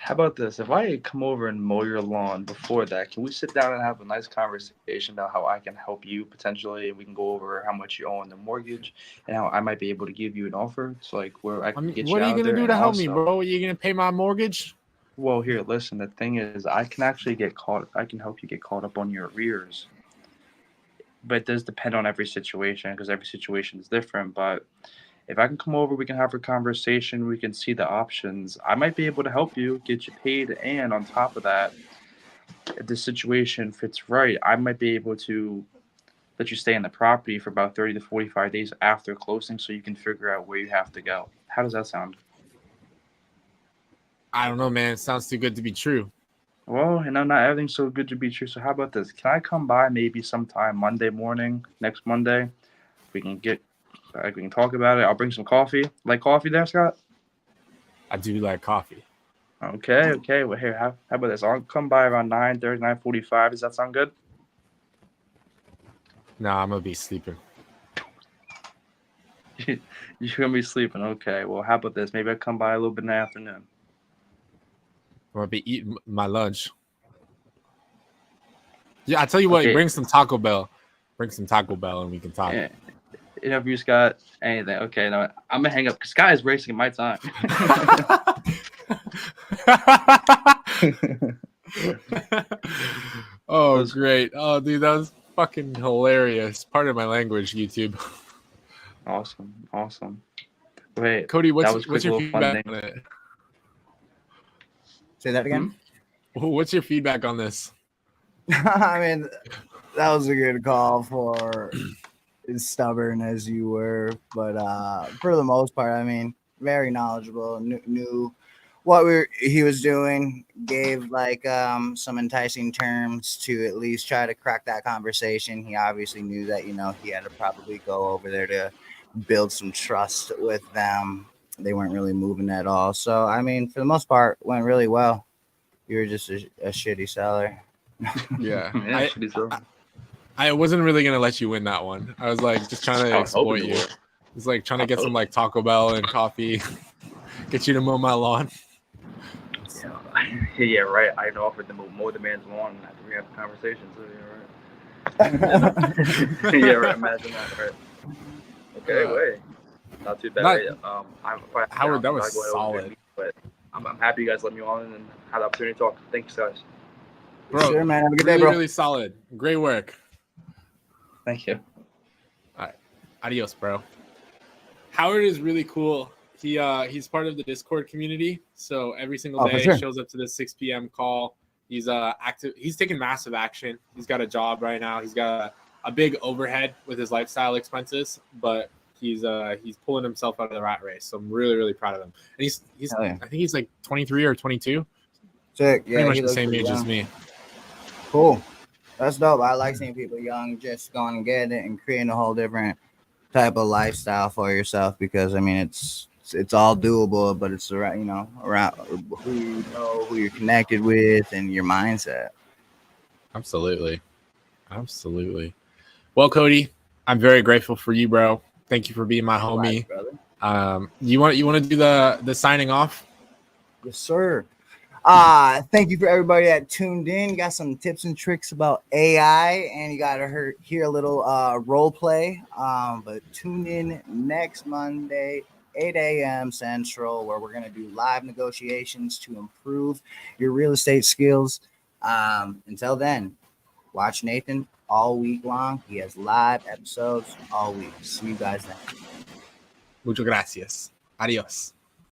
How about this? If I come over and mow your lawn before that, can we sit down and have a nice conversation about how I can help you potentially? We can go over how much you owe on the mortgage and how I might be able to give you an offer. So like where I I can mean, get what you are you out gonna there do and to help me, also bro? Are you gonna pay my mortgage? well here, listen, the thing is I can actually I can help you get caught up on your arrears. But it does depend on every situation because every situation is different. But if I can come over, we can have a conversation, we can see the options. I might be able to help you get you paid and on top of that if the situation fits right, I might be able to let you stay in the property for about 30 to 45 days after closing so you can figure out where you have to go. How does that sound? I don't know, man. It sounds too good to be true. Well, not everything's so good to be true. So how about this? Can I come by maybe sometime Monday morning, next Monday? We can we can talk about it. I'll bring some coffee. Like coffee there, Scott? I do like coffee. Okay. Well, here, how about this? I'll come by around 9:30, 9:45. Does that sound good? Nah, I'm gonna be sleeping. You're gonna be sleeping. Okay. Well, how about this? Maybe I'll come by a little bit in the afternoon. I'm gonna be eating my lunch. Yeah, I tell you what. Okay. Bring some Taco Bell. Bring some Taco Bell, and we can talk. If you Scott, anything. Okay, no, I'm gonna hang up because Sky is wasting my time. Oh, great. Oh, dude, that was fucking hilarious. Pardon my language, YouTube. Awesome. Wait, Cody, that what's was quick your little fun feedback thing. on it? Say that again. What's your feedback on this? I mean, that was a good call for as stubborn as you were, but for the most part, I mean, very knowledgeable, knew what he was doing, gave like some enticing terms to at least try to crack that conversation. He obviously knew that he had to probably go over there to build some trust with them. They weren't really moving at all, so I mean, for the most part, went really well. You were just a shitty seller. Yeah, Yeah, I wasn't really gonna let you win that one. I was like just trying to I was hoping exploit it you. would. It's like trying to get some like Taco Bell and coffee, get you to mow my lawn. Yeah, right. I offered them more demands lawn after we had the conversation. So yeah, right. Yeah, right. Imagine that, right? Okay, wait. Not too bad. Not, I'm probably Howard, that was gotta go over there and solid. meet, but I'm happy you guys let me on and had the opportunity to talk. Thanks, guys. Bro, sure, man. Have a good really, day, bro. really solid. Great work. Thank you. All right. Adios, bro. Howard is really cool. He's part of the Discord community. So every single day shows up to the 6 p.m. call. He's active. He's taking massive action. He's got a job right now. He's got a big overhead with his lifestyle expenses, but he's pulling himself out of the rat race. So I'm really, really proud of him. And he's I think he's like 23 or 22. Sick. Yeah, pretty much the same age as me. Cool. That's dope. I like seeing people young just going and getting it and creating a whole different type of lifestyle for yourself, because I mean it's all doable, but it's around around who you know, who you're connected with, and your mindset. Absolutely. Well, Cody, I'm very grateful for you, bro. Thank you for being my homie. Brother. You want to do the signing off? Yes, sir. Thank you for everybody that tuned in. Got some tips and tricks about AI, and you got to hear a little role play. But tune in next Monday, 8 a.m. Central, where we're gonna do live negotiations to improve your real estate skills. Until then, watch Nathan all week long. He has live episodes all week. See you guys then. Muchas gracias. Adios.